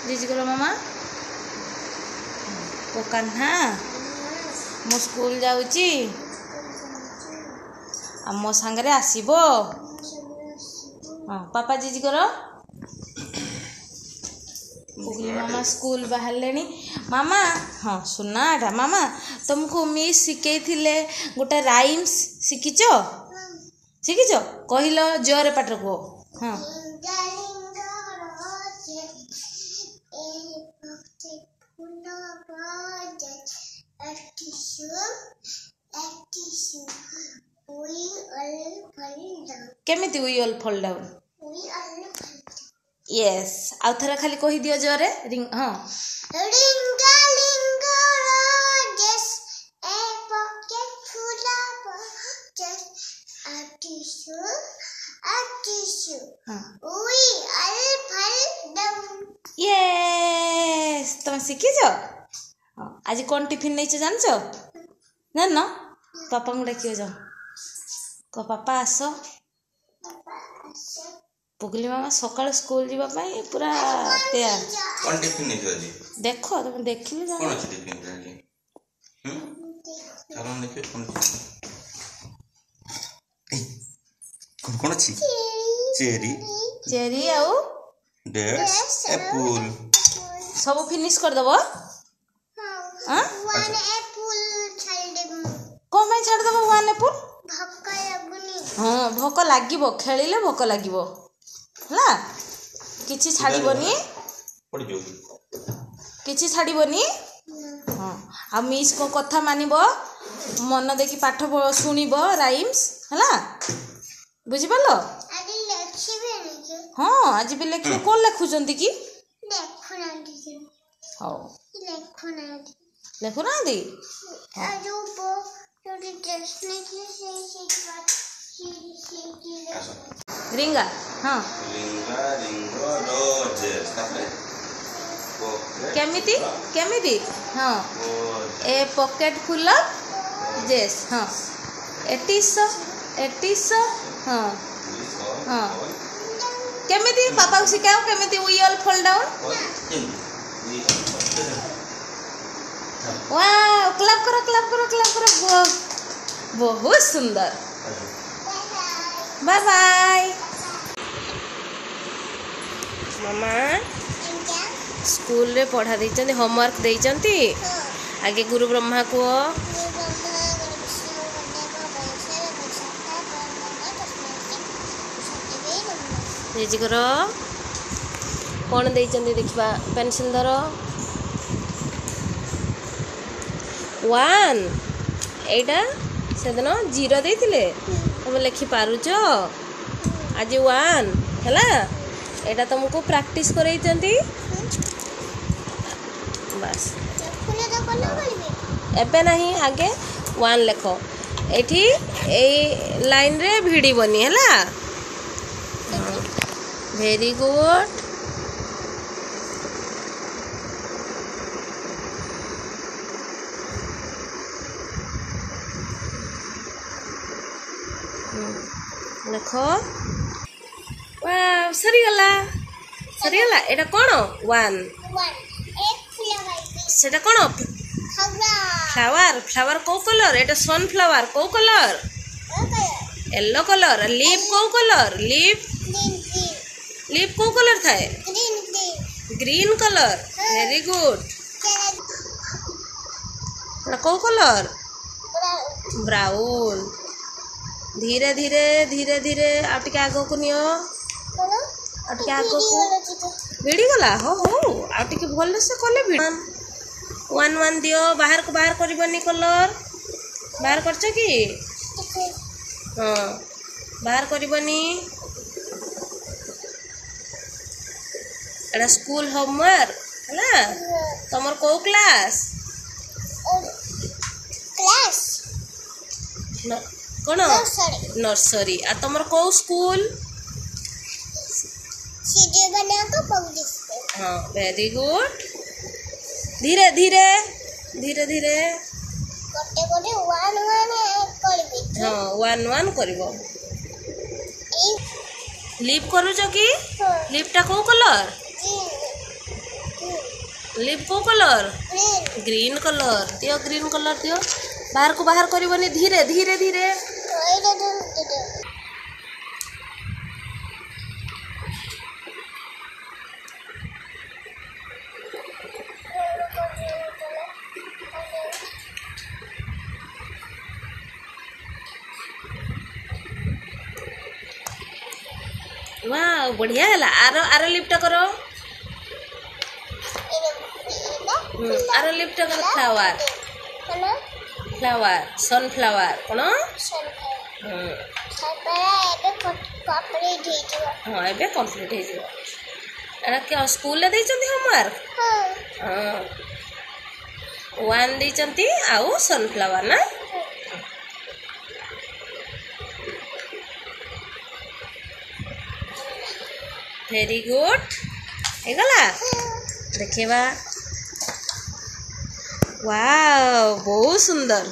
जीजी करो मामा ओ कान्हा मो स्कूल जाऊची आ मो सांगरे आसीबो हाँ पापा जीजी करो बुगली मामा स्कूल बाहर लेनी मामा हाँ सुना एटा मामा तुमको मिस शिखे थिले गोटे राइम्स शिखिचो शिखिचो कहलो जोरे पाठ को हाँ केमिति we all fall down yes आउ थरा खाली कहि दियो जोरे रिंग हाँ ring a ring a roses a pocket full of roses a tissue we all fall down yes तुम शिखिच आज कौन टिफिन नहीं जानच जान पापा को डाकियो जाओ को पापा आस पुगली मामा सकाळ स्कूल जीवा पाई पूरा तैयार कौन टिफिन नहीं आज देखो तुम देखिले जान कौन अछि टिफिन रे चलो देखिए कौन अछि चेरी चेरी आउ डेट्स एप्पल सब फिनिश कर दबो हां वन एप्पल छाड़ देबो को मैं छाड़ दबो वन एप्पल भक्का लागुनी हां भोक लागिबो खेलिले भोक लागिबो हला किछि छाड़ीबोनी पड़ी जो किछि छाड़ीबोनी हां आ मिस को कथा मानिबो मन देखि पाठ सुनिबो राइम्स हला बुझि पालो आदि लेखिबे नहीं हाँ आज भी लेखिबे कोन लेखुचंती की देखो ना दी हां लेखो ना दी लेखो ना दी आजो बो जो ड्रेस में से बात रिंगा हाँ रिंगा रिंगो रोजेस तापरे केमिति केमिति हाँ ए पॉकेट फुल ऑफ जेस हाँ एटिस हाँ हाँ केमिति पापा को सिखाओ केमिति we all fall down wow clap करो बहुत सुंदर बाय बाय मामा स्कूल रे पढ़ा देइचंती होमवर्क देइचंती आगे गुरु ब्रह्मा को जीजी कर कौन देइचंती देखिबा पेंसिल धरो 1 एटा सेदिन 0 देइथिले तुम लिखि पारुच आज 1 हैला एटा तुमको प्रैक्टिस करैचंती बस एबे नहीं आगे 1 लिखो एठी ए लाइन रे भिड़ी बनी हैला वेरी गुड देखो वाह सरीगला एटा कोन 1 एक फ्लावर सेटा कोन फ्लावर को कलर एटा सनफ्लावर को कलर येलो कलर लीफ को कलर लीफ को कलर थाए ग्रीन कलर वेरी गुड को कलर ब्राउन धीरे धीरे आगे आगो को नियो आगे आगो को भिड़ी गला हो आगे भल से कले 1 दियो बाहर को बाहर करबनी कलर बाहर करछ की हाँ बाहर करबनी एटा स्कूल होमवर्क हैला तमर को क्लास कौन नर्सरी आ तमर को स्कूल हाँ वेरी गुड धीरे धीरे हाँ 1 करिवो लीप करूच कि लीपटा को कलर लिप को कलर ग्रीन ग्रीन कलर दियो ग्रीन कलर दियो बाहर को बाहर करबनी धीरे धीरे धीरे एटा दे वाह बढ़िया है आरो आरो लिपटा करो आरो लिपटा करो फ्लावर फ्लावर सनफ्लावर कौन हाँ एबे कंप्लीट हो क्या स्कूल देइचंती होमवर्क हाँ 1 देइचंती आउ सनफ्लावर ना वेरी गुड हेगला देखिबा वाव बहुत सुंदर।